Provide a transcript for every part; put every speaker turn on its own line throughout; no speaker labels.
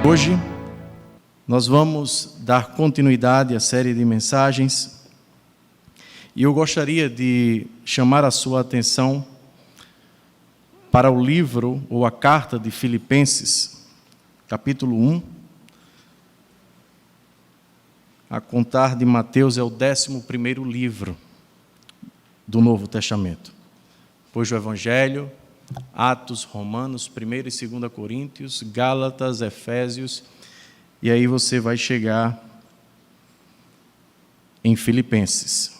Hoje nós vamos dar continuidade à série de mensagens e eu gostaria de chamar a sua atenção para o livro ou a carta de Filipenses, capítulo 1, a contar de Mateus é o 11º livro do Novo Testamento. Depois do Evangelho, Atos, Romanos, 1º e 2º Coríntios, Gálatas, Efésios, e aí você vai chegar em Filipenses.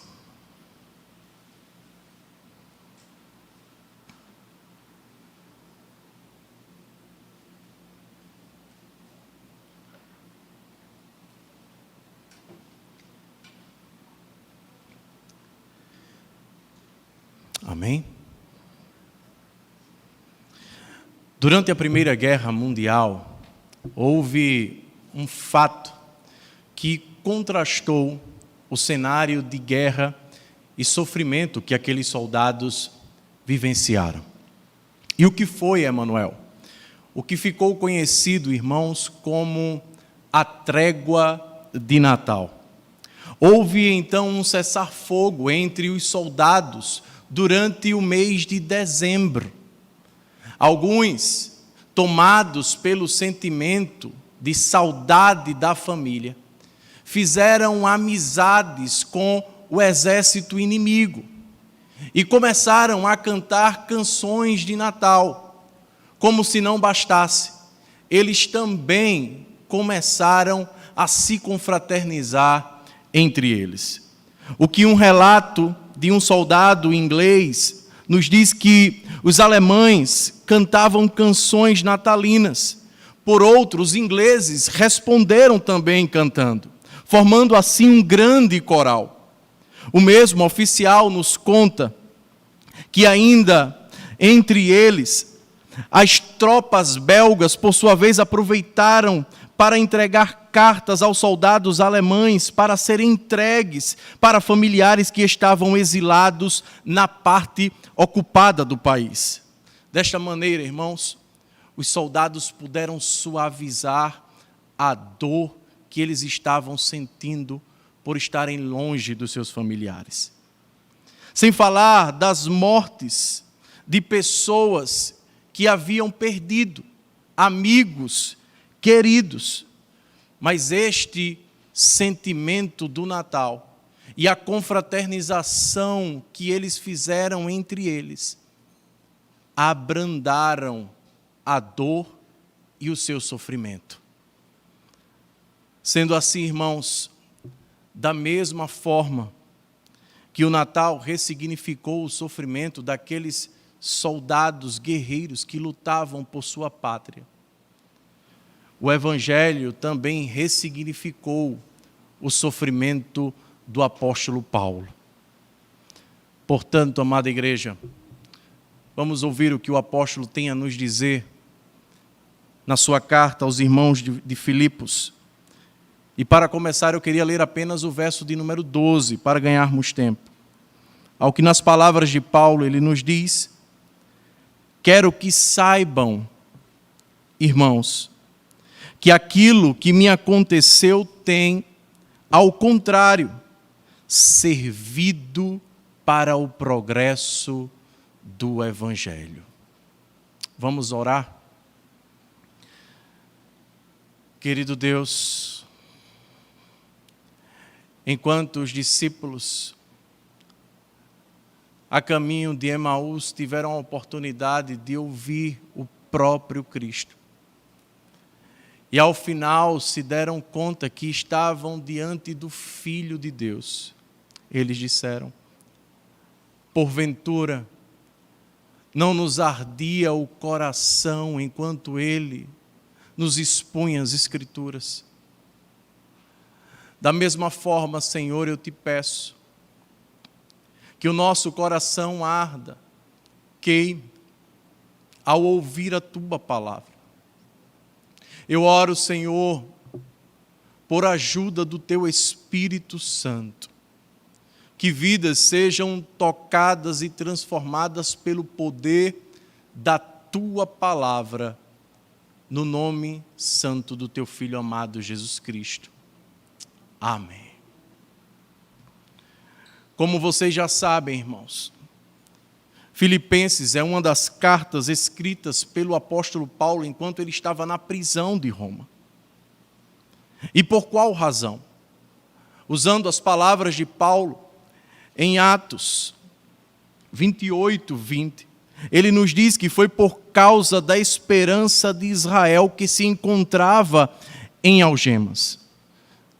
Amém? Durante a Primeira Guerra Mundial, houve um fato que contrastou o cenário de guerra e sofrimento que aqueles soldados vivenciaram. E o que foi, Emanuel? O que ficou conhecido, irmãos, como a trégua de Natal. Houve então um cessar-fogo entre os soldados durante o mês de dezembro. Alguns, tomados pelo sentimento de saudade da família, fizeram amizades com o exército inimigo e começaram a cantar canções de Natal. Como se não bastasse, eles também começaram a se confraternizar entre eles. O que um relato de um soldado inglês nos diz que os alemães cantavam canções natalinas. Por outros, os ingleses responderam também cantando, formando assim um grande coral. O mesmo oficial nos conta que ainda entre eles, as tropas belgas, por sua vez, aproveitaram para entregar cartas aos soldados alemães para serem entregues para familiares que estavam exilados na parte ocupada do país. Desta maneira, irmãos, os soldados puderam suavizar a dor que eles estavam sentindo por estarem longe dos seus familiares. Sem falar das mortes de pessoas que haviam perdido amigos queridos. Mas este sentimento do Natal e a confraternização que eles fizeram entre eles abrandaram a dor e o seu sofrimento. Sendo assim, irmãos, da mesma forma que o Natal ressignificou o sofrimento daqueles soldados guerreiros que lutavam por sua pátria, o Evangelho também ressignificou o sofrimento do apóstolo Paulo. Portanto, amada igreja, vamos ouvir o que o apóstolo tem a nos dizer na sua carta aos irmãos de Filipos. E para começar, eu queria ler apenas o verso de número 12, para ganharmos tempo. Ao que nas palavras de Paulo ele nos diz: quero que saibam, irmãos, que aquilo que me aconteceu tem, ao contrário, servido para o progresso do Evangelho. Vamos orar? Querido Deus, enquanto os discípulos a caminho de Emaús tiveram a oportunidade de ouvir o próprio Cristo, e ao final se deram conta que estavam diante do Filho de Deus. Eles disseram: porventura, não nos ardia o coração enquanto Ele nos expunha as Escrituras? Da mesma forma, Senhor, eu te peço que o nosso coração arda, queime, ao ouvir a Tua palavra. Eu oro, Senhor, por ajuda do Teu Espírito Santo, que vidas sejam tocadas e transformadas pelo poder da Tua palavra, no nome santo do teu Filho amado Jesus Cristo. Amém. Como vocês já sabem, irmãos, Filipenses é uma das cartas escritas pelo apóstolo Paulo enquanto ele estava na prisão de Roma. E por qual razão? Usando as palavras de Paulo em Atos 28, 20, ele nos diz que foi por causa da esperança de Israel que se encontrava em algemas.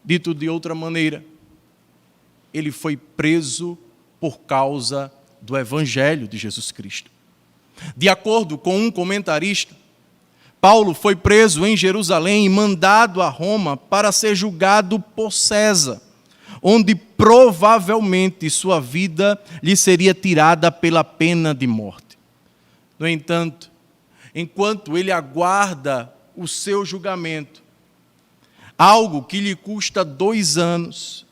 Dito de outra maneira, ele foi preso por causa do Evangelho de Jesus Cristo. De acordo com um comentarista, Paulo foi preso em Jerusalém e mandado a Roma para ser julgado por César, onde provavelmente sua vida lhe seria tirada pela pena de morte. No entanto, enquanto ele aguarda o seu julgamento, algo que lhe custa 2 anos,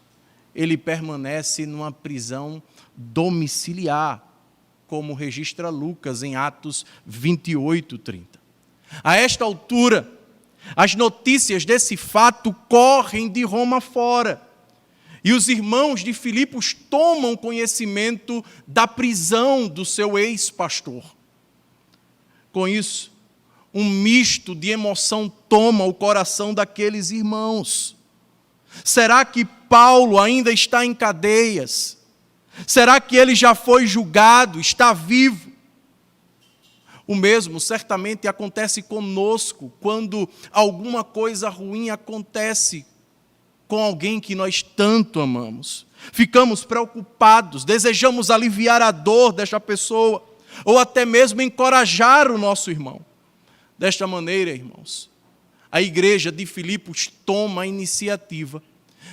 ele permanece numa prisão domiciliar, como registra Lucas em Atos 28, 30. A esta altura, as notícias desse fato correm de Roma fora, e os irmãos de Filipos tomam conhecimento da prisão do seu ex-pastor. Com isso, um misto de emoção toma o coração daqueles irmãos. Será que Paulo ainda está em cadeias? Será que ele já foi julgado, está vivo? O mesmo certamente acontece conosco quando alguma coisa ruim acontece com alguém que nós tanto amamos. Ficamos preocupados, desejamos aliviar a dor desta pessoa, ou até mesmo encorajar o nosso irmão. Desta maneira, irmãos, a igreja de Filipos toma a iniciativa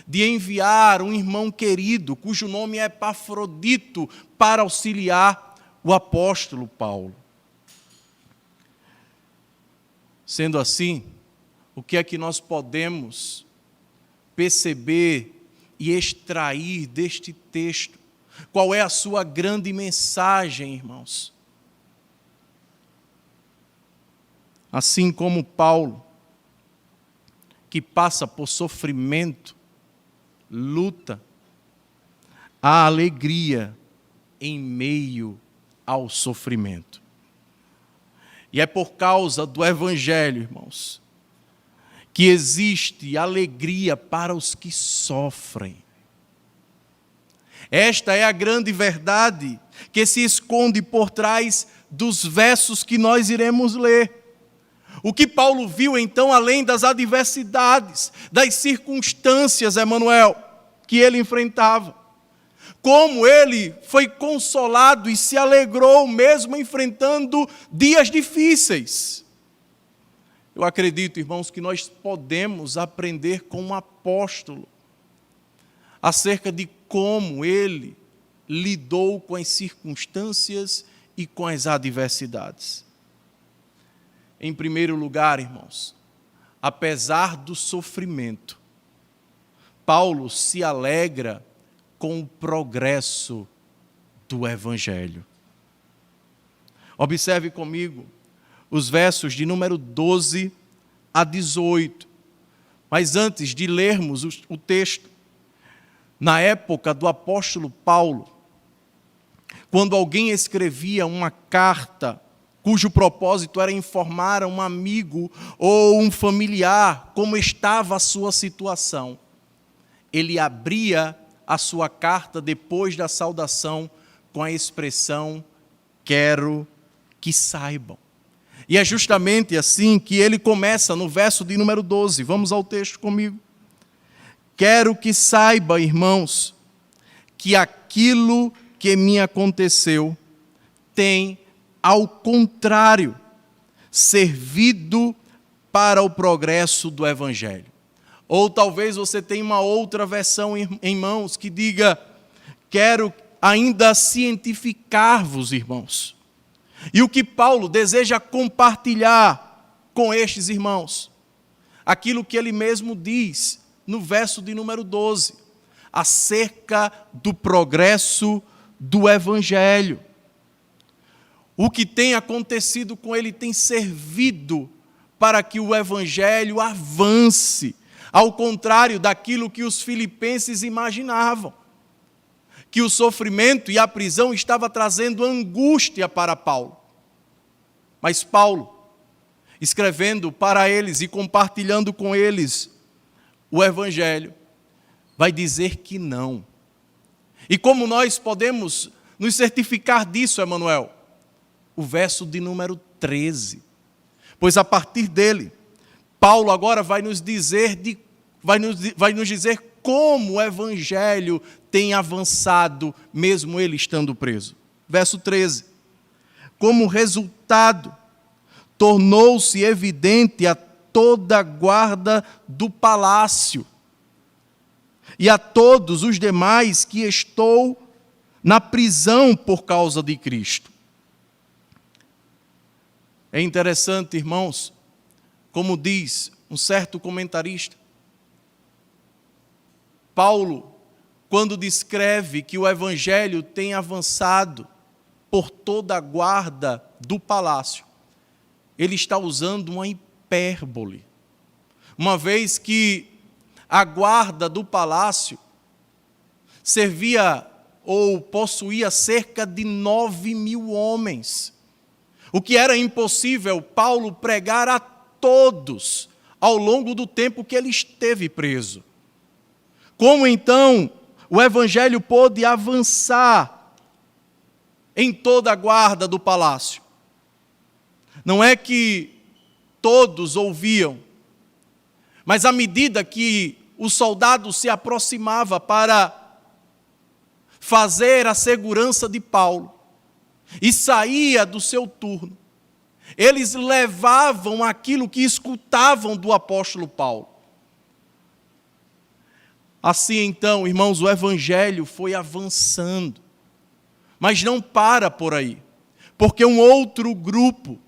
de enviar um irmão querido, cujo nome é Epafrodito, para auxiliar o apóstolo Paulo. Sendo assim, o que é que nós podemos perceber e extrair deste texto? Qual é a sua grande mensagem, irmãos? Assim como Paulo, que passa por sofrimento, luta, há alegria em meio ao sofrimento. E é por causa do Evangelho, irmãos, que existe alegria para os que sofrem. Esta é a grande verdade que se esconde por trás dos versos que nós iremos ler. O que Paulo viu, então, além das adversidades, das circunstâncias, Emanuel, que ele enfrentava. Como ele foi consolado e se alegrou, mesmo enfrentando dias difíceis. Eu acredito, irmãos, que nós podemos aprender com um apóstolo acerca de como ele lidou com as circunstâncias e com as adversidades. Em primeiro lugar, irmãos, apesar do sofrimento, Paulo se alegra com o progresso do Evangelho. Observe comigo os versos de número 12 a 18. Mas antes de lermos o texto, na época do apóstolo Paulo, quando alguém escrevia uma carta cujo propósito era informar a um amigo ou um familiar como estava a sua situação, ele abria a sua carta depois da saudação com a expressão "quero que saibam". E é justamente assim que ele começa no verso de número 12. Vamos ao texto comigo. "Quero que saiba, irmãos, que aquilo que me aconteceu tem, ao contrário, servido para o progresso do Evangelho." Ou talvez você tenha uma outra versão em mãos que diga: "Quero ainda cientificar-vos, irmãos." E o que Paulo deseja compartilhar com estes irmãos? Aquilo que ele mesmo diz no verso de número 12, acerca do progresso do Evangelho. O que tem acontecido com ele tem servido para que o evangelho avance, ao contrário daquilo que os filipenses imaginavam, que o sofrimento e a prisão estava trazendo angústia para Paulo. Mas Paulo, escrevendo para eles e compartilhando com eles o evangelho, vai dizer que não. E como nós podemos nos certificar disso, Emanuel? O verso de número 13. Pois a partir dele, Paulo agora vai nos dizer como o evangelho tem avançado, mesmo ele estando preso. Verso 13. Como resultado, tornou-se evidente a toda a guarda do palácio e a todos os demais que estou na prisão por causa de Cristo. É interessante, irmãos, como diz um certo comentarista, Paulo, quando descreve que o evangelho tem avançado por toda a guarda do palácio, ele está usando uma hipérbole, uma vez que a guarda do palácio servia ou possuía cerca de 9.000 homens, o que era impossível Paulo pregar a todos ao longo do tempo que ele esteve preso. Como então o evangelho pôde avançar em toda a guarda do palácio? Não é que todos ouviam, mas à medida que o soldado se aproximava para fazer a segurança de Paulo e saía do seu turno, eles levavam aquilo que escutavam do apóstolo Paulo. Assim então, irmãos, o evangelho foi avançando, mas não para por aí, porque um outro grupo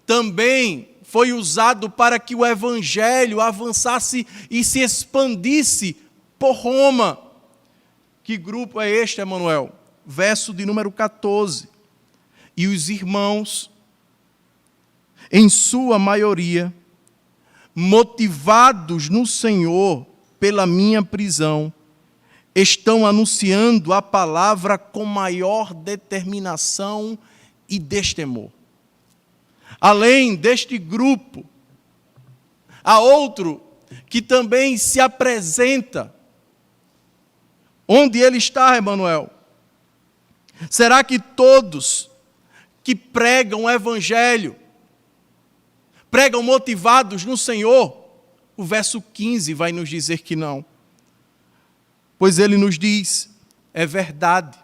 também foi usado para que o evangelho avançasse e se expandisse por Roma. Que grupo é este, Emanuel? Verso de número 14. E os irmãos, em sua maioria, motivados no Senhor pela minha prisão, estão anunciando a palavra com maior determinação e destemor. Além deste grupo, há outro que também se apresenta. Onde ele está, Emanuel? Será que todos que pregam o evangelho pregam motivados no Senhor? O verso 15 vai nos dizer que não. Pois ele nos diz, é verdade,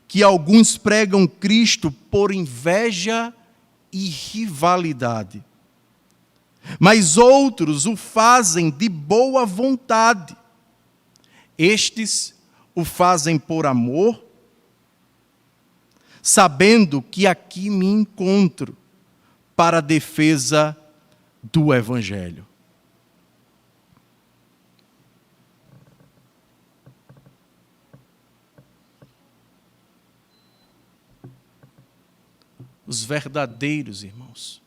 que alguns pregam Cristo por inveja e rivalidade, mas outros o fazem de boa vontade. Estes o fazem por amor, sabendo que aqui me encontro para a defesa do evangelho. Os verdadeiros irmãos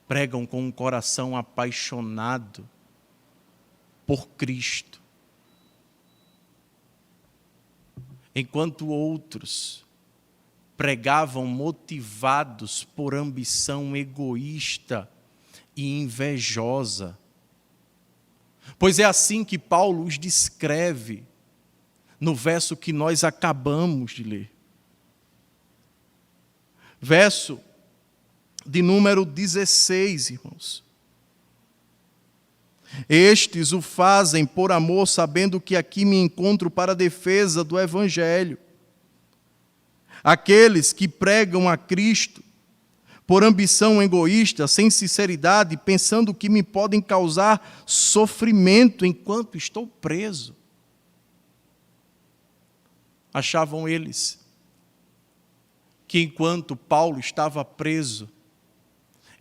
pregam com um coração apaixonado por Cristo, enquanto outros pregavam motivados por ambição egoísta e invejosa. Pois é assim que Paulo os descreve no verso que nós acabamos de ler. Verso de número 16, irmãos. Estes o fazem por amor, sabendo que aqui me encontro para a defesa do evangelho. Aqueles que pregam a Cristo por ambição egoísta, sem sinceridade, pensando que me podem causar sofrimento enquanto estou preso. Achavam eles que enquanto Paulo estava preso,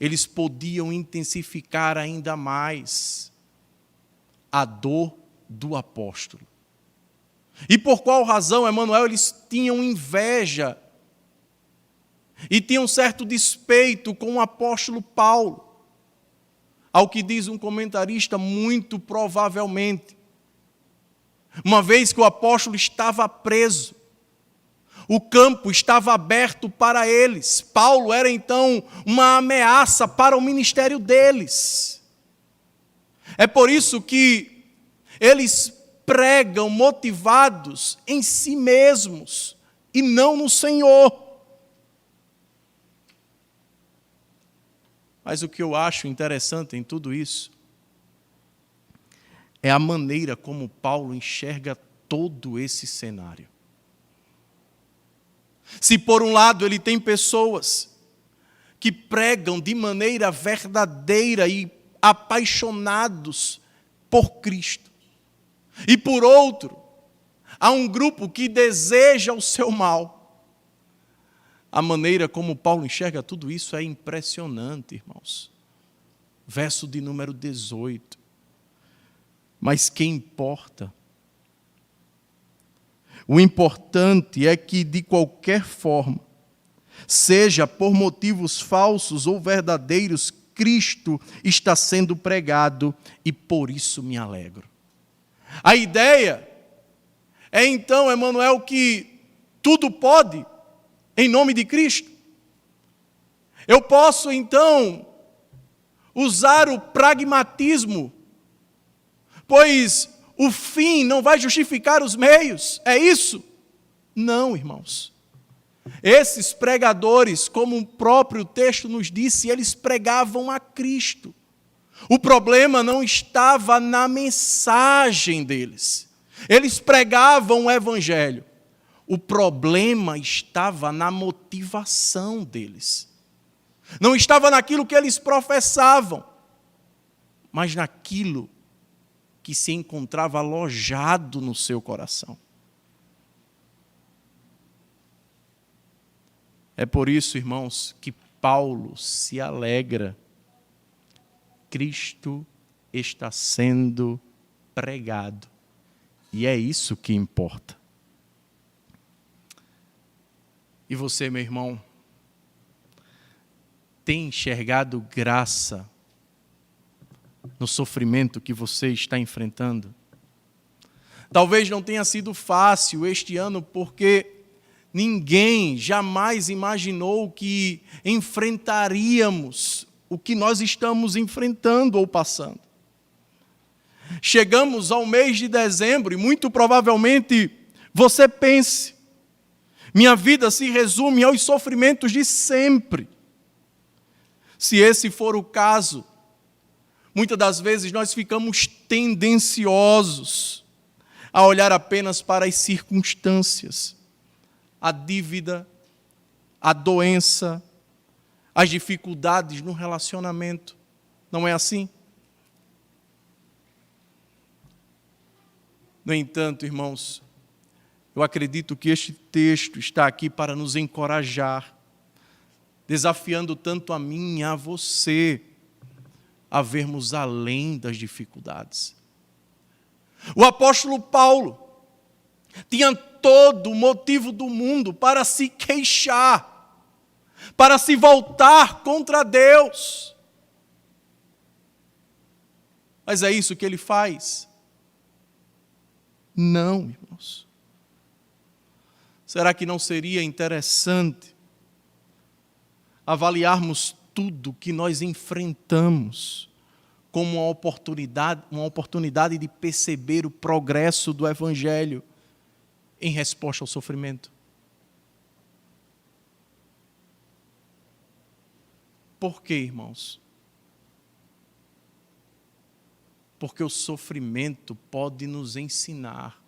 eles podiam intensificar ainda mais a dor do apóstolo. E por qual razão, Emanuel, eles tinham inveja e tinha um certo despeito com o apóstolo Paulo. Ao que diz um comentarista, muito provavelmente, uma vez que o apóstolo estava preso, o campo estava aberto para eles. Paulo era então uma ameaça para o ministério deles. É por isso que eles pregam motivados em si mesmos e não no Senhor. Mas o que eu acho interessante em tudo isso é a maneira como Paulo enxerga todo esse cenário. Se por um lado ele tem pessoas que pregam de maneira verdadeira e apaixonados por Cristo, e por outro, há um grupo que deseja o seu mal, a maneira como Paulo enxerga tudo isso é impressionante, irmãos. Verso de número 18. Mas que importa? O importante é que, de qualquer forma, seja por motivos falsos ou verdadeiros, Cristo está sendo pregado e por isso me alegro. A ideia é então, Emmanuel, que tudo pode em nome de Cristo. Eu posso então usar o pragmatismo, pois o fim não vai justificar os meios, é isso? Não, irmãos. Esses pregadores, como o próprio texto nos disse, eles pregavam a Cristo. O problema não estava na mensagem deles. Eles pregavam o Evangelho. O problema estava na motivação deles. Não estava naquilo que eles professavam, mas naquilo que se encontrava alojado no seu coração. É por isso, irmãos, que Paulo se alegra. Cristo está sendo pregado. E é isso que importa. E você, meu irmão, tem enxergado graça no sofrimento que você está enfrentando? Talvez não tenha sido fácil este ano, porque ninguém jamais imaginou que enfrentaríamos o que nós estamos enfrentando ou passando. Chegamos ao mês de dezembro e muito provavelmente você pense: minha vida se resume aos sofrimentos de sempre. Se esse for o caso, muitas das vezes nós ficamos tendenciosos a olhar apenas para as circunstâncias, a dívida, a doença, as dificuldades no relacionamento. Não é assim? No entanto, irmãos, eu acredito que este texto está aqui para nos encorajar, desafiando tanto a mim e a você a vermos além das dificuldades. O apóstolo Paulo tinha todo o motivo do mundo para se queixar, para se voltar contra Deus. Mas é isso que ele faz? Não, irmãos. Será que não seria interessante avaliarmos tudo que nós enfrentamos como uma oportunidade de perceber o progresso do Evangelho em resposta ao sofrimento? Por quê, irmãos? Porque o sofrimento pode nos ensinar.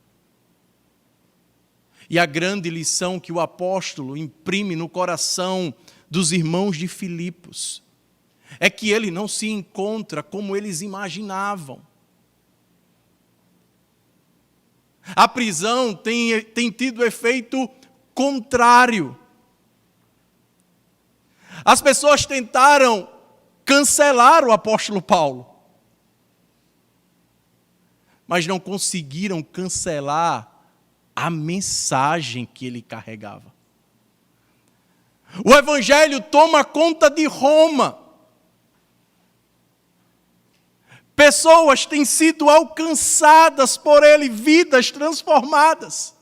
E a grande lição que o apóstolo imprime no coração dos irmãos de Filipos é que ele não se encontra como eles imaginavam. A prisão tem tido efeito contrário. As pessoas tentaram cancelar o apóstolo Paulo, mas não conseguiram cancelar a mensagem que ele carregava. O Evangelho toma conta de Roma. Pessoas têm sido alcançadas por ele, vidas transformadas.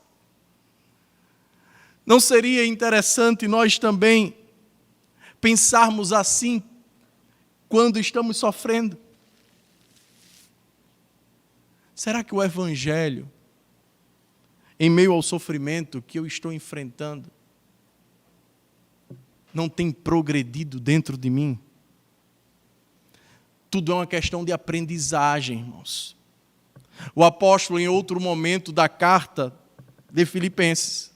Não seria interessante nós também pensarmos assim quando estamos sofrendo? Será que o Evangelho, em meio ao sofrimento que eu estou enfrentando, não tem progredido dentro de mim? Tudo é uma questão de aprendizagem, irmãos. O apóstolo, em outro momento da carta de Filipenses,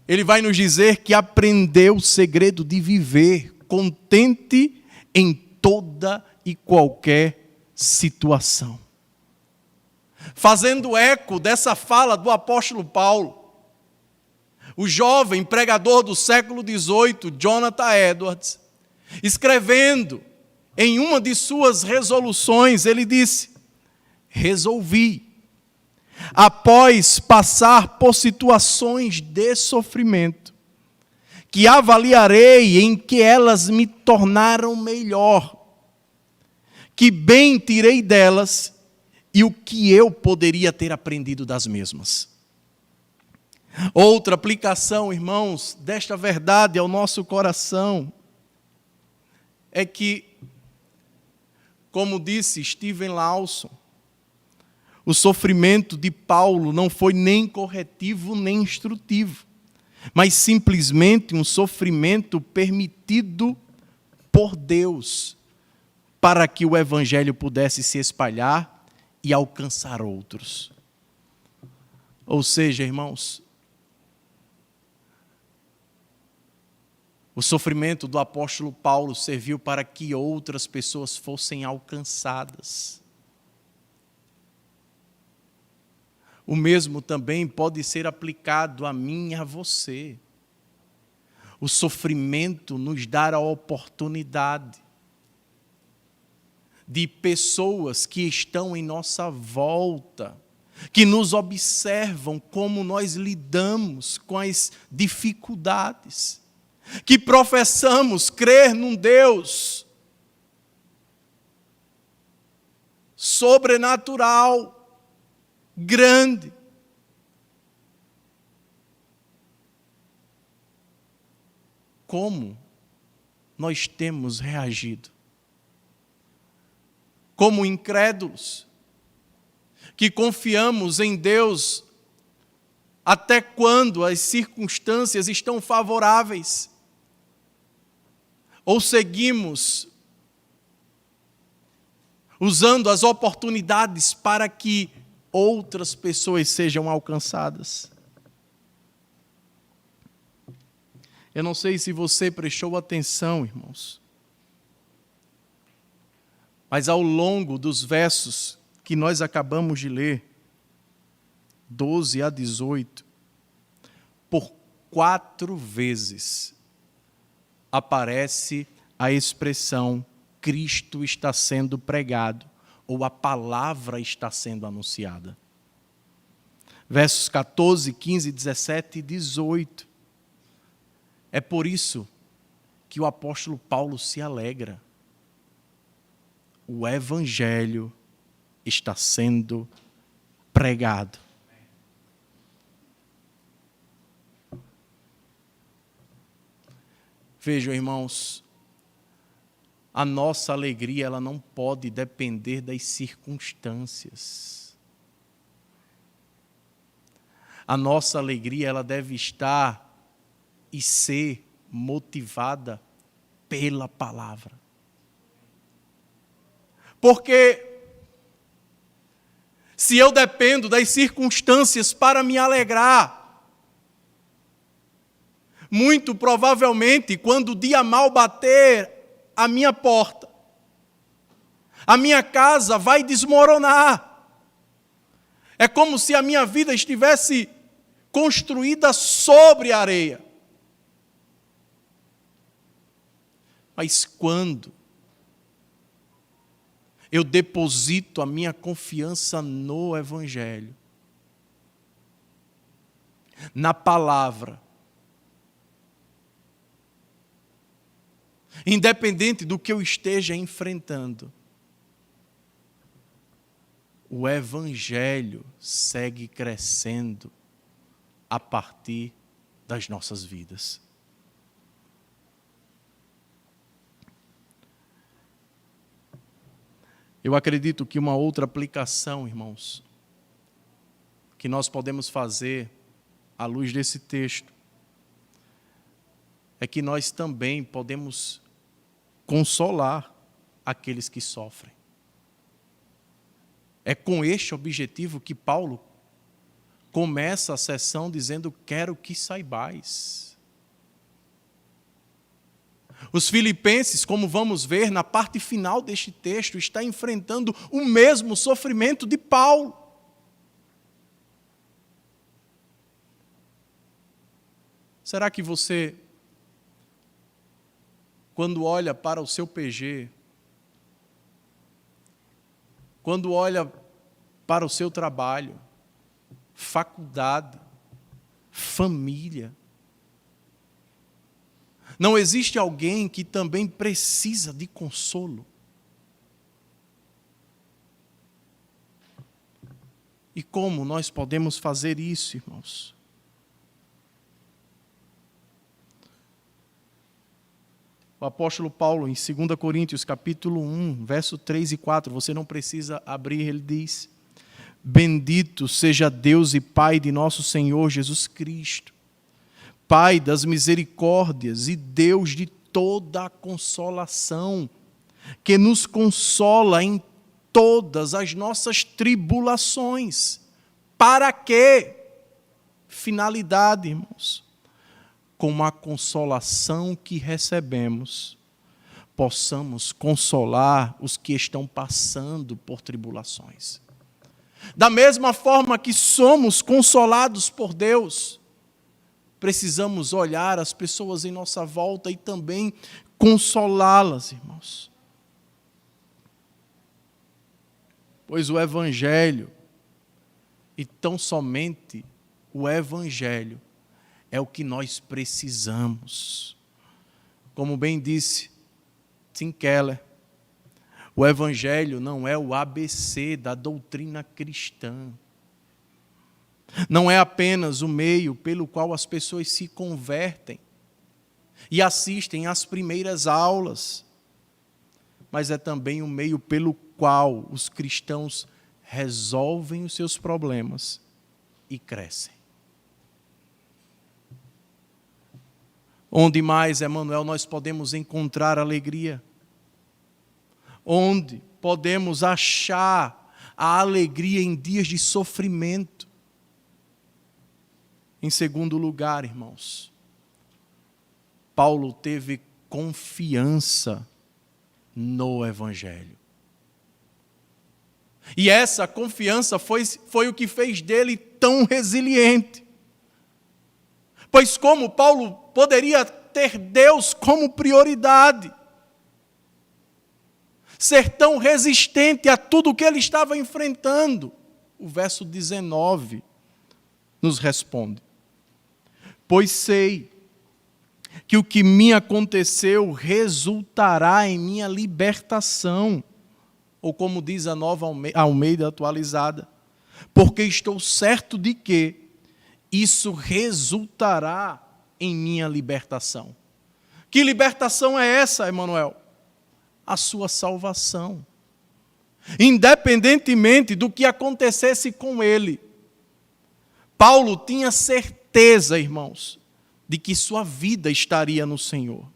ele vai nos dizer que aprendeu o segredo de viver contente em toda e qualquer situação. Fazendo eco dessa fala do apóstolo Paulo, o jovem pregador do século XVIII, Jonathan Edwards, escrevendo em uma de suas resoluções, ele disse: resolvi, após passar por situações de sofrimento, que avaliarei em que elas me tornaram melhor, que bem tirei delas e o que eu poderia ter aprendido das mesmas. Outra aplicação, irmãos, desta verdade ao nosso coração é que, como disse Steven Lawson, o sofrimento de Paulo não foi nem corretivo nem instrutivo, mas simplesmente um sofrimento permitido por Deus para que o Evangelho pudesse se espalhar e alcançar outros. Ou seja, irmãos, o sofrimento do apóstolo Paulo serviu para que outras pessoas fossem alcançadas. O mesmo também pode ser aplicado a mim e a você. O sofrimento nos dá a oportunidade de pessoas que estão em nossa volta, que nos observam como nós lidamos com as dificuldades, que professamos crer num Deus sobrenatural, grande. Como nós temos reagido? Como incrédulos, que confiamos em Deus até quando as circunstâncias estão favoráveis, ou seguimos usando as oportunidades para que outras pessoas sejam alcançadas? Eu não sei se você prestou atenção, irmãos, mas ao longo dos versos que nós acabamos de ler, 12 a 18, por 4 vezes aparece a expressão Cristo está sendo pregado, ou a palavra está sendo anunciada. Versos 14, 15, 17 e 18. É por isso que o apóstolo Paulo se alegra. O Evangelho está sendo pregado. Vejam, irmãos, a nossa alegria ela não pode depender das circunstâncias. A nossa alegria ela deve estar e ser motivada pela palavra. Porque se eu dependo das circunstâncias para me alegrar, muito provavelmente, quando o dia mal bater à minha porta, a minha casa vai desmoronar. É como se a minha vida estivesse construída sobre a areia. Mas quando eu deposito a minha confiança no Evangelho, na palavra, independente do que eu esteja enfrentando, o Evangelho segue crescendo a partir das nossas vidas. Eu acredito que uma outra aplicação, irmãos, que nós podemos fazer à luz desse texto, é que nós também podemos consolar aqueles que sofrem. É com este objetivo que Paulo começa a sessão dizendo: quero que saibais. Os filipenses, como vamos ver na parte final deste texto, está enfrentando o mesmo sofrimento de Paulo. Será que você, quando olha para o seu PG, quando olha para o seu trabalho, faculdade, família, não existe alguém que também precisa de consolo? E como nós podemos fazer isso, irmãos? O apóstolo Paulo, em 2 Coríntios, capítulo 1, verso 3 e 4, você não precisa abrir, ele diz: bendito seja Deus e Pai de nosso Senhor Jesus Cristo, Pai das misericórdias e Deus de toda a consolação, que nos consola em todas as nossas tribulações. Para quê? Finalidade, irmãos. Com a consolação que recebemos, possamos consolar os que estão passando por tribulações. Da mesma forma que somos consolados por Deus, precisamos olhar as pessoas em nossa volta e também consolá-las, irmãos. Pois o Evangelho, e tão somente o Evangelho, é o que nós precisamos. Como bem disse Tim Keller, o Evangelho não é o ABC da doutrina cristã. Não é apenas o meio pelo qual as pessoas se convertem e assistem às primeiras aulas, mas é também o meio pelo qual os cristãos resolvem os seus problemas e crescem. Onde mais, Emmanuel, nós podemos encontrar alegria? Onde podemos achar a alegria em dias de sofrimento? Em segundo lugar, irmãos, Paulo teve confiança no Evangelho. E essa confiança foi o que fez dele tão resiliente. Pois como Paulo poderia ter Deus como prioridade, ser tão resistente a tudo o que ele estava enfrentando? O verso 19 nos responde: pois sei que o que me aconteceu resultará em minha libertação, ou como diz a Nova Almeida atualizada, porque estou certo de que isso resultará em minha libertação. Que libertação é essa, Emmanuel? A sua salvação. Independentemente do que acontecesse com ele, Paulo tinha certeza, irmãos, de que sua vida estaria no Senhor.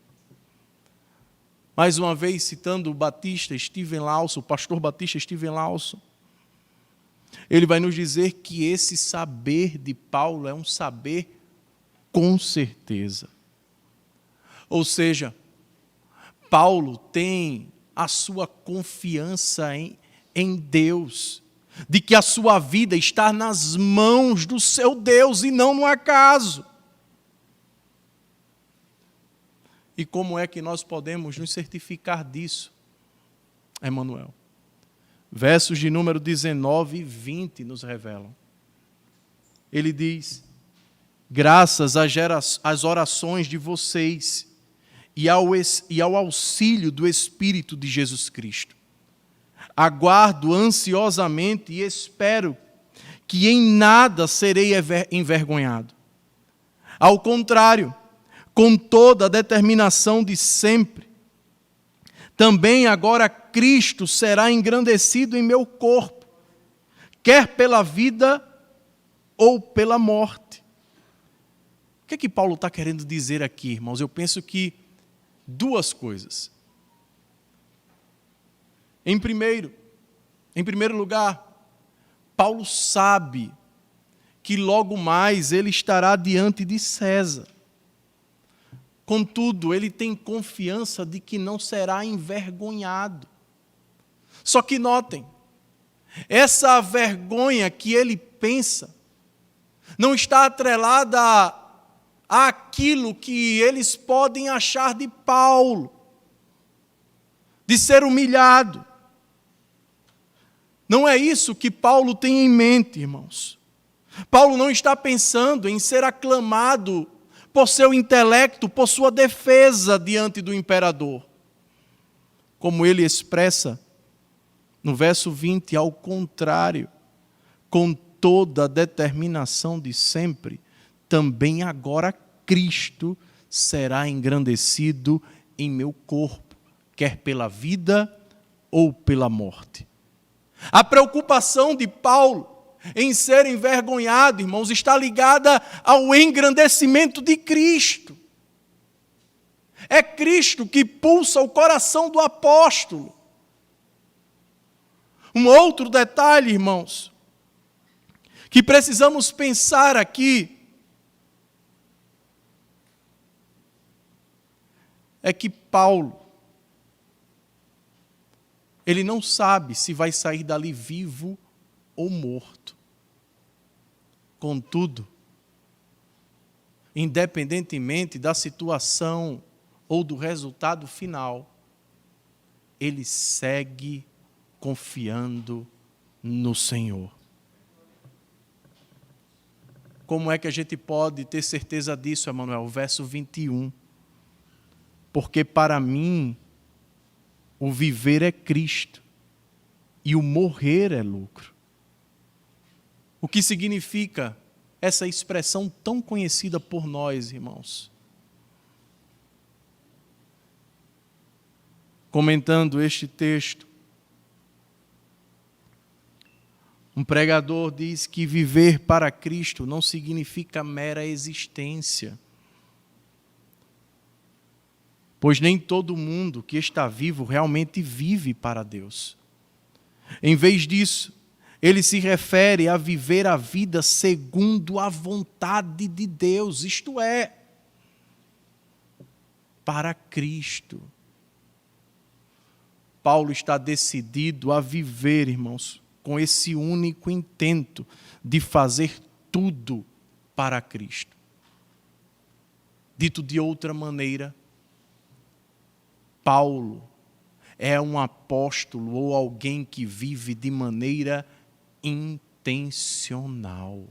Mais uma vez, citando o Batista Steven Lawson, o pastor Batista Steven Lawson, ele vai nos dizer que esse saber de Paulo é um saber com certeza. Ou seja, Paulo tem a sua confiança em Deus, de que a sua vida está nas mãos do seu Deus e não no acaso. E como é que nós podemos nos certificar disso, Emmanuel? Versos de número 19 e 20 nos revelam. Ele diz: graças às orações de vocês e ao auxílio do Espírito de Jesus Cristo. Aguardo ansiosamente e espero que em nada serei envergonhado. Ao contrário, com toda a determinação de sempre, também agora Cristo será engrandecido em meu corpo, quer pela vida ou pela morte. O que é que Paulo está querendo dizer aqui, irmãos? Eu penso que duas coisas. Em primeiro lugar, Paulo sabe que logo mais ele estará diante de César. Contudo, ele tem confiança de que não será envergonhado. Só que notem, essa vergonha que ele pensa não está atrelada àquilo que eles podem achar de Paulo, de ser humilhado. Não é isso que Paulo tem em mente, irmãos. Paulo não está pensando em ser aclamado por seu intelecto, por sua defesa diante do imperador. Como ele expressa no verso 20, ao contrário, com toda a determinação de sempre, também agora Cristo será engrandecido em meu corpo, quer pela vida ou pela morte. A preocupação de Paulo em ser envergonhado, irmãos, está ligada ao engrandecimento de Cristo. É Cristo que pulsa o coração do apóstolo. Um outro detalhe, irmãos, que precisamos pensar aqui, é que Paulo, ele não sabe se vai sair dali vivo ou morto. Contudo, independentemente da situação ou do resultado final, ele segue confiando no Senhor. Como é que a gente pode ter certeza disso, Emanuel? Verso 21. Porque para mim, o viver é Cristo e o morrer é lucro. O que significa essa expressão tão conhecida por nós, irmãos? Comentando este texto, um pregador diz que viver para Cristo não significa mera existência. Pois nem todo mundo que está vivo realmente vive para Deus. Em vez disso, ele se refere a viver a vida segundo a vontade de Deus, isto é, para Cristo. Paulo está decidido a viver, irmãos, com esse único intento de fazer tudo para Cristo. Dito de outra maneira, Paulo é um apóstolo ou alguém que vive de maneira intencional.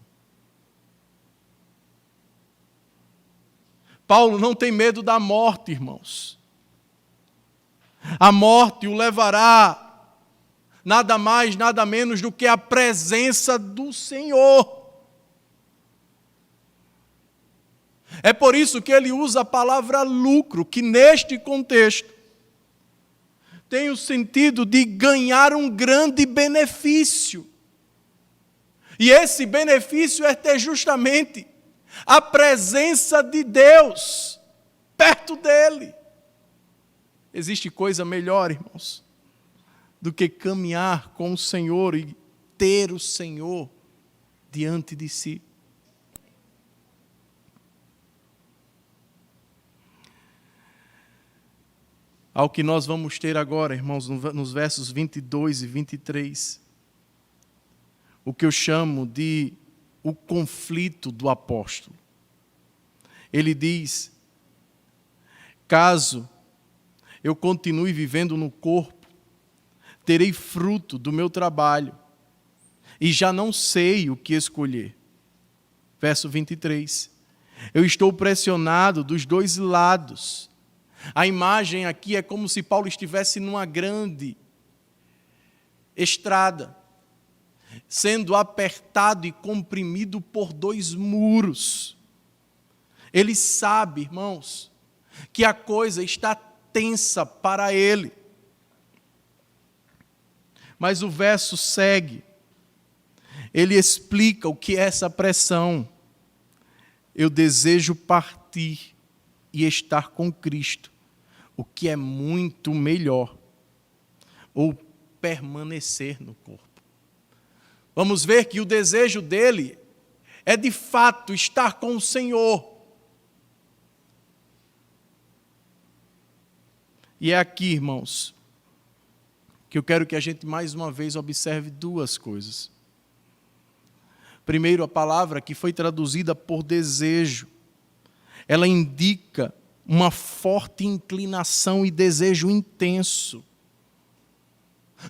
Paulo não tem medo da morte, irmãos. A morte o levará nada mais, nada menos do que a presença do Senhor. É por isso que ele usa a palavra lucro, que neste contexto tem o sentido de ganhar um grande benefício. E esse benefício é ter justamente a presença de Deus perto dele. Existe coisa melhor, irmãos, do que caminhar com o Senhor e ter o Senhor diante de si. Ao que nós vamos ter agora, irmãos, nos versos 22 e 23, o que eu chamo de o conflito do apóstolo. Ele diz: caso eu continue vivendo no corpo, terei fruto do meu trabalho, e já não sei o que escolher. Verso 23. Eu estou pressionado dos dois lados. A imagem aqui é como se Paulo estivesse numa grande estrada, sendo apertado e comprimido por 2 muros. Ele sabe, irmãos, que a coisa está tensa para ele. Mas o verso segue. Ele explica o que é essa pressão. Eu desejo partir e estar com Cristo, o que é muito melhor, ou permanecer no corpo. Vamos ver que o desejo dele é de fato estar com o Senhor. E é aqui, irmãos, que eu quero que a gente mais uma vez observe 2 coisas. Primeiro, a palavra que foi traduzida por desejo, ela indica uma forte inclinação e desejo intenso.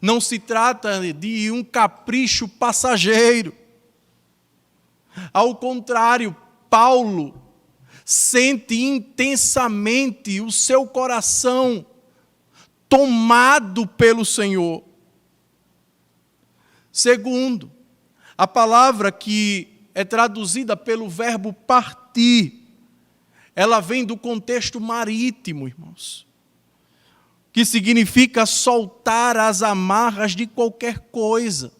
Não se trata de um capricho passageiro. Ao contrário, Paulo sente intensamente o seu coração tomado pelo Senhor. Segundo, a palavra que é traduzida pelo verbo partir, ela vem do contexto marítimo, irmãos, que significa soltar as amarras de qualquer coisa.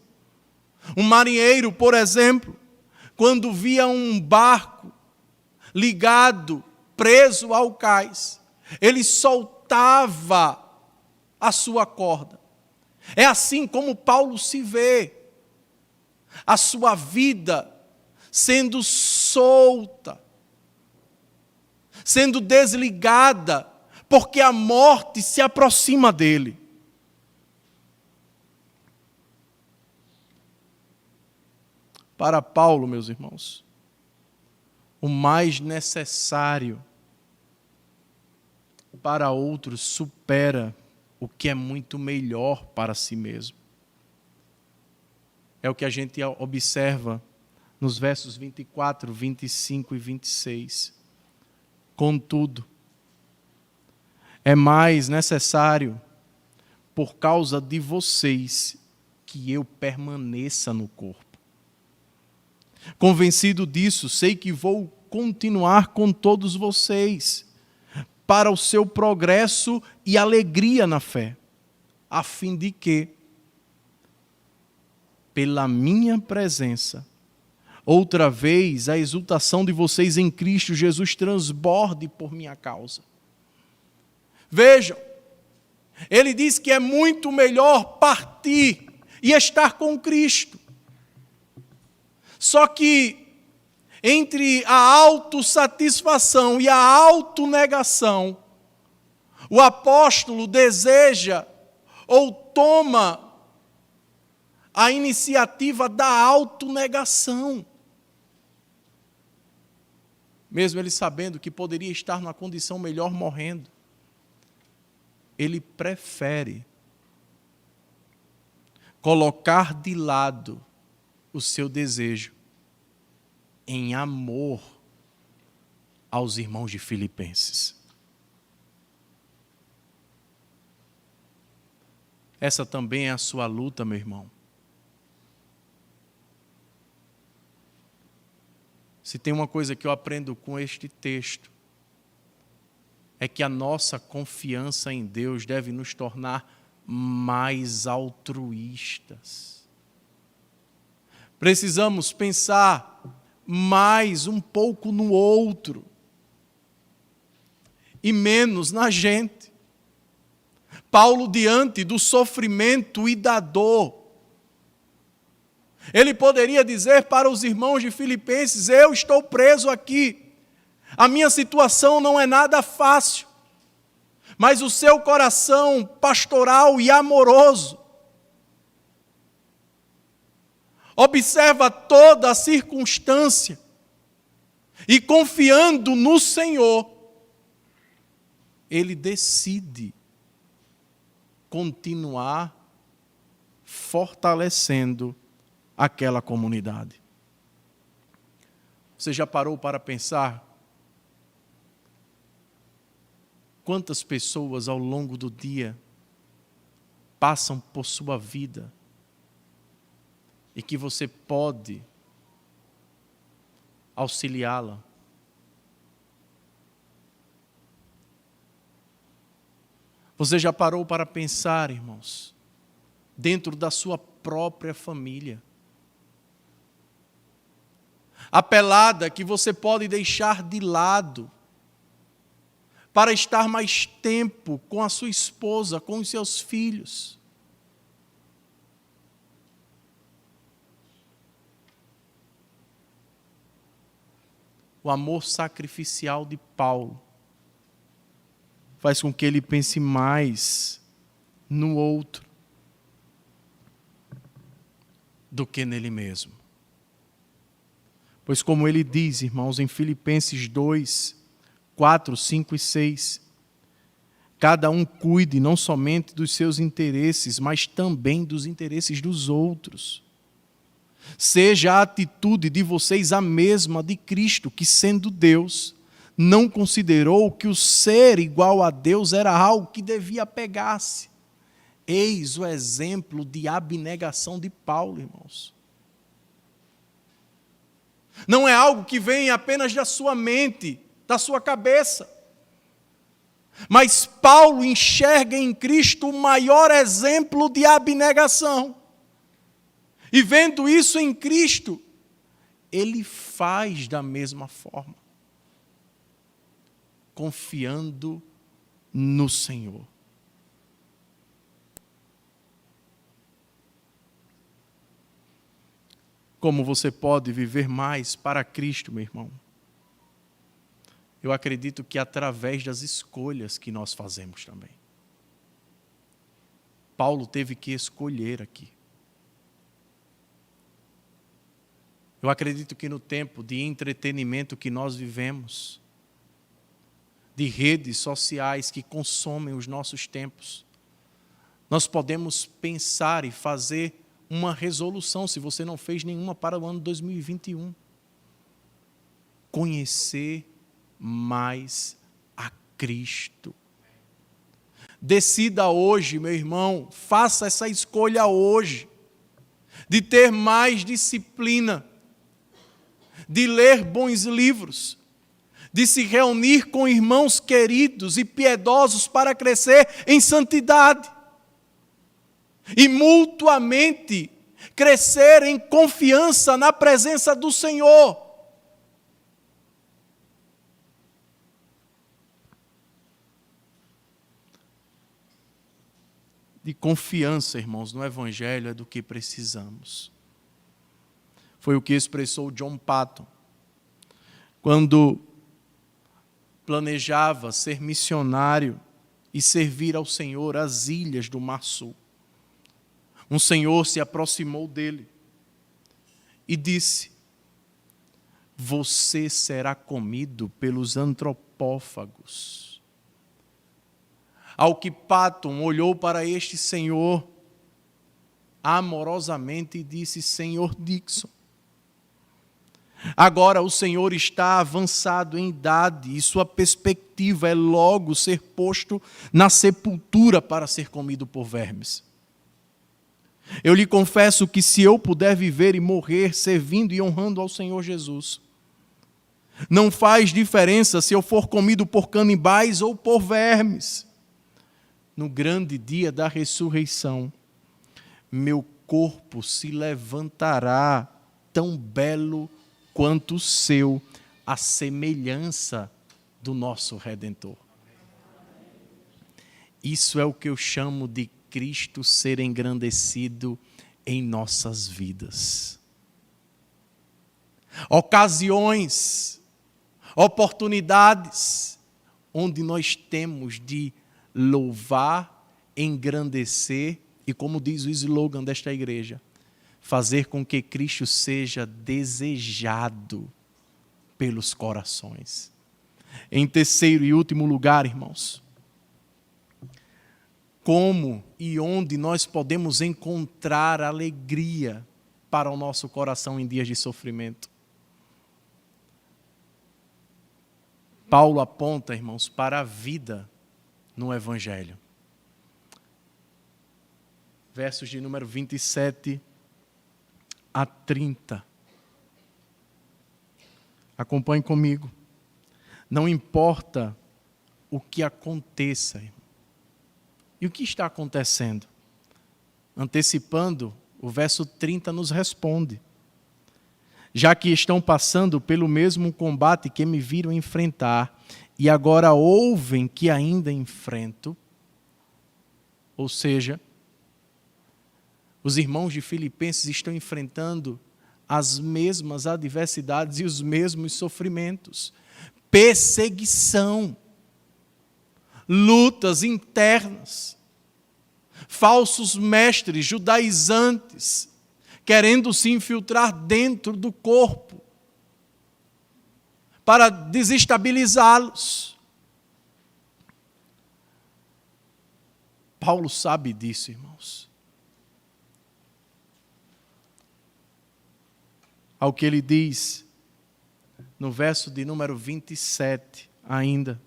Um marinheiro, por exemplo, quando via um barco ligado, preso ao cais, ele soltava a sua corda. É assim como Paulo se vê, a sua vida sendo solta, sendo desligada, porque a morte se aproxima dele. Para Paulo, meus irmãos, o mais necessário para outros supera o que é muito melhor para si mesmo. É o que a gente observa nos versos 24, 25 e 26. Contudo, é mais necessário, por causa de vocês, que eu permaneça no corpo. Convencido disso, sei que vou continuar com todos vocês, para o seu progresso e alegria na fé, a fim de que, pela minha presença, outra vez a exultação de vocês em Cristo Jesus transborde por minha causa. Vejam, ele diz que é muito melhor partir e estar com Cristo. Só que entre a autossatisfação e a autonegação, o apóstolo deseja ou toma a iniciativa da autonegação. Mesmo ele sabendo que poderia estar numa condição melhor morrendo, ele prefere colocar de lado o seu desejo em amor aos irmãos de Filipenses. Essa também é a sua luta, meu irmão. Se tem uma coisa que eu aprendo com este texto, é que a nossa confiança em Deus deve nos tornar mais altruístas. Precisamos pensar mais um pouco no outro e menos na gente. Paulo, diante do sofrimento e da dor, ele poderia dizer para os irmãos de Filipenses: eu estou preso aqui, a minha situação não é nada fácil, mas o seu coração pastoral e amoroso observa toda a circunstância e, confiando no Senhor, ele decide continuar fortalecendo aquela comunidade. Você já parou para pensar Quantas pessoas ao longo do dia passam por sua vida e que você pode auxiliá-la? Você já parou para pensar, irmãos, dentro da sua própria família? A pelada que você pode deixar de lado para estar mais tempo com a sua esposa, com os seus filhos. O amor sacrificial de Paulo faz com que ele pense mais no outro do que nele mesmo. Pois como ele diz, irmãos, em Filipenses 2, 4, 5 e 6, cada um cuide não somente dos seus interesses, mas também dos interesses dos outros. Seja a atitude de vocês a mesma de Cristo, que sendo Deus, não considerou que o ser igual a Deus era algo que devia apegar-se. Eis o exemplo de abnegação de Paulo, irmãos. Não é algo que vem apenas da sua mente, da sua cabeça. Mas Paulo enxerga em Cristo o maior exemplo de abnegação. E vendo isso em Cristo, ele faz da mesma forma, confiando no Senhor. Como você pode viver mais para Cristo, meu irmão? Eu acredito que através das escolhas que nós fazemos também. Paulo teve que escolher aqui. Eu acredito que no tempo de entretenimento que nós vivemos, de redes sociais que consomem os nossos tempos, nós podemos pensar e fazer uma resolução, se você não fez nenhuma, para o ano 2021. Conhecer mais a Cristo. Decida hoje, meu irmão, faça essa escolha hoje, de ter mais disciplina, de ler bons livros, de se reunir com irmãos queridos e piedosos para crescer em santidade. E mutuamente crescer em confiança na presença do Senhor. De confiança, irmãos, no Evangelho é do que precisamos. Foi o que expressou John Paton, quando planejava ser missionário e servir ao Senhor às ilhas do Mar Sul. Um senhor se aproximou dele e disse: você será comido pelos antropófagos. Ao que Paton olhou para este senhor amorosamente e disse: Senhor Dixon, agora o senhor está avançado em idade e sua perspectiva é logo ser posto na sepultura para ser comido por vermes. Eu lhe confesso que se eu puder viver e morrer servindo e honrando ao Senhor Jesus, não faz diferença se eu for comido por canibais ou por vermes. No grande dia da ressurreição, meu corpo se levantará tão belo quanto o seu, à semelhança do nosso Redentor. Isso é o que eu chamo de Cristo ser engrandecido em nossas vidas. Ocasiões, oportunidades, onde nós temos de louvar, engrandecer e, como diz o slogan desta igreja, fazer com que Cristo seja desejado pelos corações. Em terceiro e último lugar, irmãos, como e onde nós podemos encontrar alegria para o nosso coração em dias de sofrimento? Paulo aponta, irmãos, para a vida no Evangelho. Versos de número 27 a 30. Acompanhe comigo. Não importa o que aconteça, irmão. E o que está acontecendo? Antecipando, o verso 30 nos responde. Já que estão passando pelo mesmo combate que me viram enfrentar, e agora ouvem que ainda enfrento, ou seja, os irmãos de Filipenses estão enfrentando as mesmas adversidades e os mesmos sofrimentos. Perseguição, lutas internas, falsos mestres judaizantes, querendo se infiltrar dentro do corpo, para desestabilizá-los. Paulo sabe disso, irmãos. Ao que ele diz, no verso de número 27 ainda,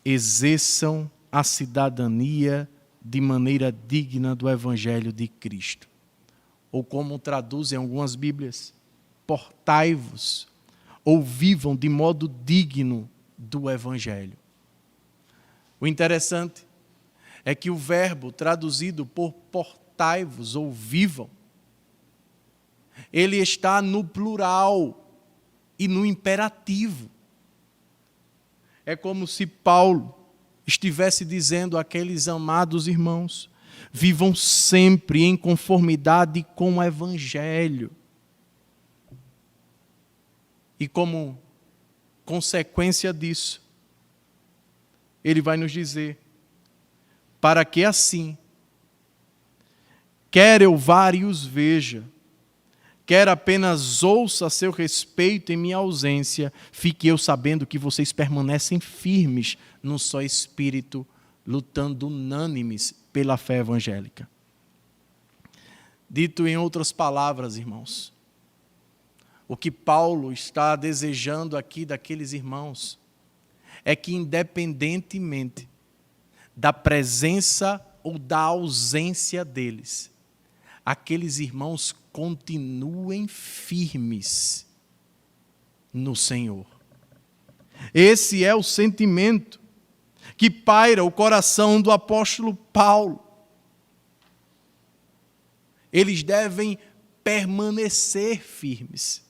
exerçam a cidadania de maneira digna do Evangelho de Cristo. Ou como traduzem algumas Bíblias, portai-vos, ou vivam de modo digno do Evangelho. O interessante é que o verbo traduzido por portai-vos ou vivam, ele está no plural e no imperativo. É como se Paulo estivesse dizendo àqueles amados irmãos: vivam sempre em conformidade com o Evangelho. E como consequência disso, ele vai nos dizer: para que assim, quer eu vare e os veja, quer apenas ouça a seu respeito em minha ausência, fique eu sabendo que vocês permanecem firmes num só espírito, lutando unânimes pela fé evangélica. Dito em outras palavras, irmãos, o que Paulo está desejando aqui daqueles irmãos é que, independentemente da presença ou da ausência deles, aqueles irmãos continuem firmes no Senhor. Esse é o sentimento que paira o coração do apóstolo Paulo. Eles devem permanecer firmes.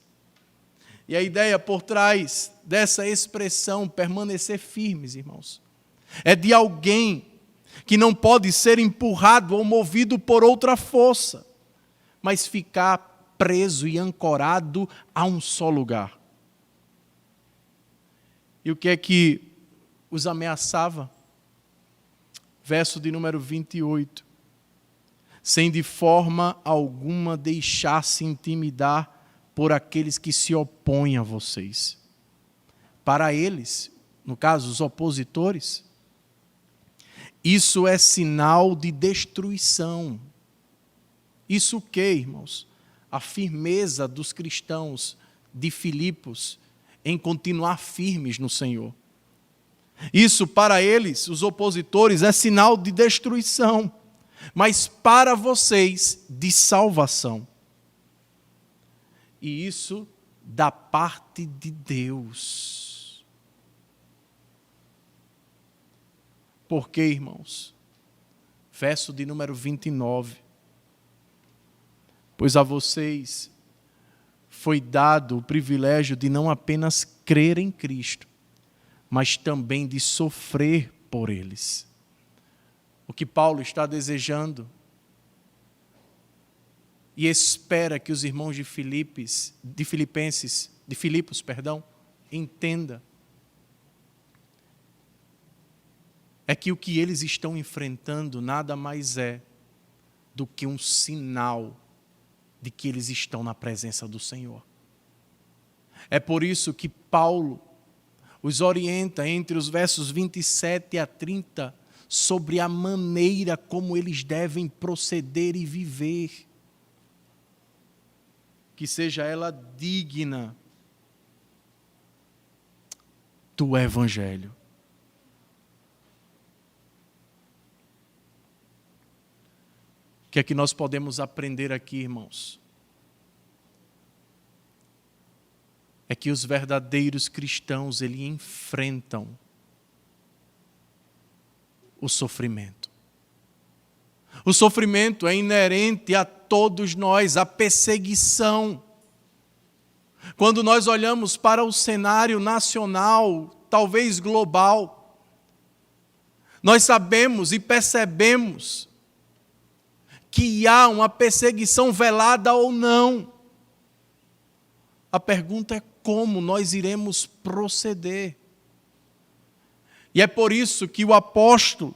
E a ideia por trás dessa expressão, permanecer firmes, irmãos, é de alguém que não pode ser empurrado ou movido por outra força, mas ficar preso e ancorado a um só lugar. E o que é que os ameaçava? Verso de número 28. Sem de forma alguma deixar-se intimidar por aqueles que se opõem a vocês. Para eles, no caso, os opositores, isso é sinal de destruição. Isso o que, irmãos? A firmeza dos cristãos de Filipos em continuar firmes no Senhor. Isso para eles, os opositores, é sinal de destruição, mas para vocês, de salvação. E isso da parte de Deus. Por quê, irmãos? Verso de número 29. Pois a vocês foi dado o privilégio de não apenas crer em Cristo, mas também de sofrer por eles. O que Paulo está desejando e espera que os irmãos de Filipos, entenda é que o que eles estão enfrentando nada mais é do que um sinal de que eles estão na presença do Senhor. É por isso que Paulo os orienta entre os versos 27 a 30 sobre a maneira como eles devem proceder e viver. Que seja ela digna do Evangelho. que é que nós podemos aprender aqui, irmãos? É que os verdadeiros cristãos, eles enfrentam o sofrimento. O sofrimento é inerente a todos nós, a perseguição. Quando nós olhamos para o cenário nacional, talvez global, nós sabemos e percebemos que há uma perseguição velada ou não. A pergunta é como nós iremos proceder. E é por isso que o apóstolo,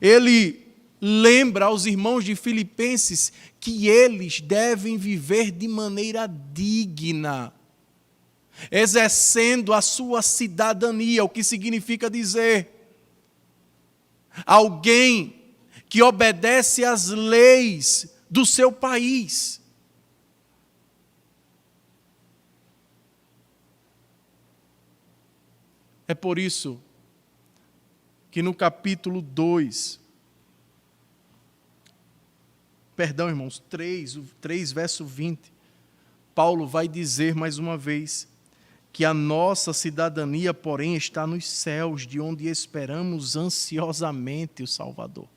ele lembra aos irmãos de Filipenses que eles devem viver de maneira digna, exercendo a sua cidadania, o que significa dizer, alguém que obedece às leis do seu país. É por isso que no capítulo 2, irmãos, 3 verso 20, Paulo vai dizer mais uma vez que a nossa cidadania, porém, está nos céus, de onde esperamos ansiosamente o Salvador.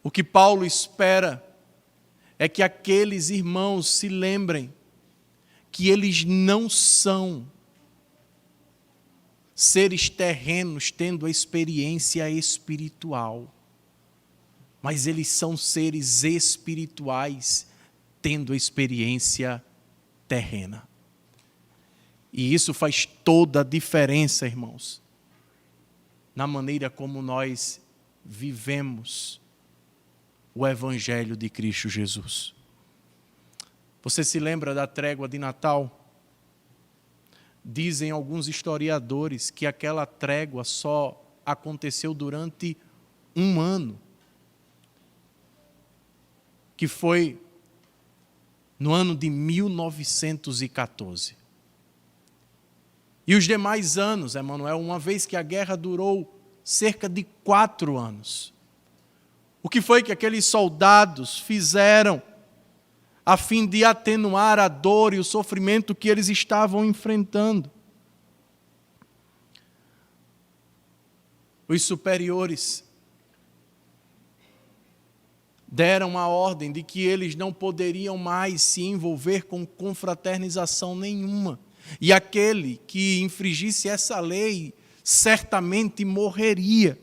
O que Paulo espera é que aqueles irmãos se lembrem que eles não são seres terrenos tendo a experiência espiritual, mas eles são seres espirituais tendo a experiência terrena. E isso faz toda a diferença, irmãos, na maneira como nós vivemos o Evangelho de Cristo Jesus. Você se lembra da trégua de Natal? Dizem alguns historiadores que aquela trégua só aconteceu durante um ano, que foi no ano de 1914. E os demais anos, Emanuel, uma vez que a guerra durou cerca de 4 anos, o que foi que aqueles soldados fizeram a fim de atenuar a dor e o sofrimento que eles estavam enfrentando? Os superiores deram a ordem de que eles não poderiam mais se envolver com confraternização nenhuma. E aquele que infringisse essa lei certamente morreria.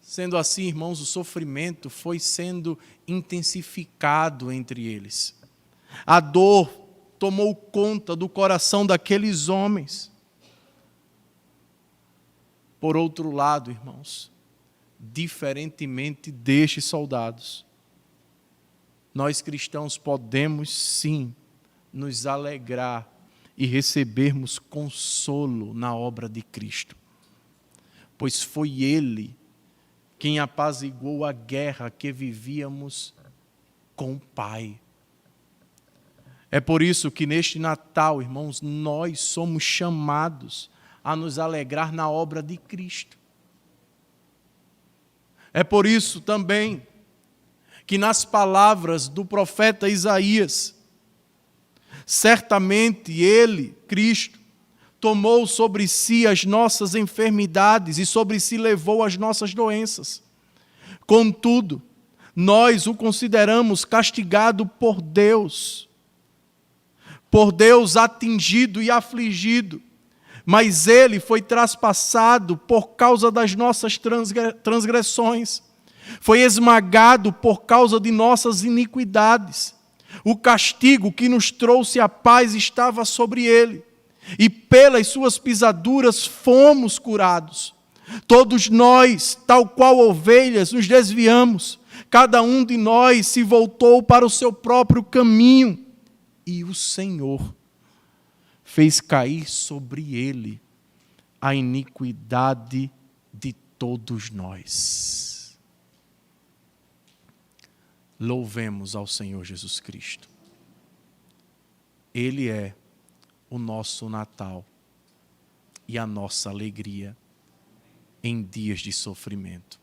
Sendo assim, irmãos, o sofrimento foi sendo intensificado entre eles. A dor tomou conta do coração daqueles homens. Por outro lado, irmãos, diferentemente destes soldados, nós cristãos podemos sim nos alegrar e recebermos consolo na obra de Cristo, pois foi Ele quem apaziguou a guerra que vivíamos com o Pai. É por isso que neste Natal, irmãos, nós somos chamados a nos alegrar na obra de Cristo. É por isso também que nas palavras do profeta Isaías, certamente Ele, Cristo, tomou sobre si as nossas enfermidades e sobre si levou as nossas doenças. Contudo, nós o consideramos castigado por Deus atingido e afligido, mas Ele foi traspassado por causa das nossas transgressões, foi esmagado por causa de nossas iniquidades. O castigo que nos trouxe a paz estava sobre Ele, e pelas suas pisaduras fomos curados. Todos nós, tal qual ovelhas, nos desviamos. Cada um de nós se voltou para o seu próprio caminho. E o Senhor fez cair sobre Ele a iniquidade de todos nós. Louvemos ao Senhor Jesus Cristo. Ele é o nosso Natal e a nossa alegria. em dias de sofrimento.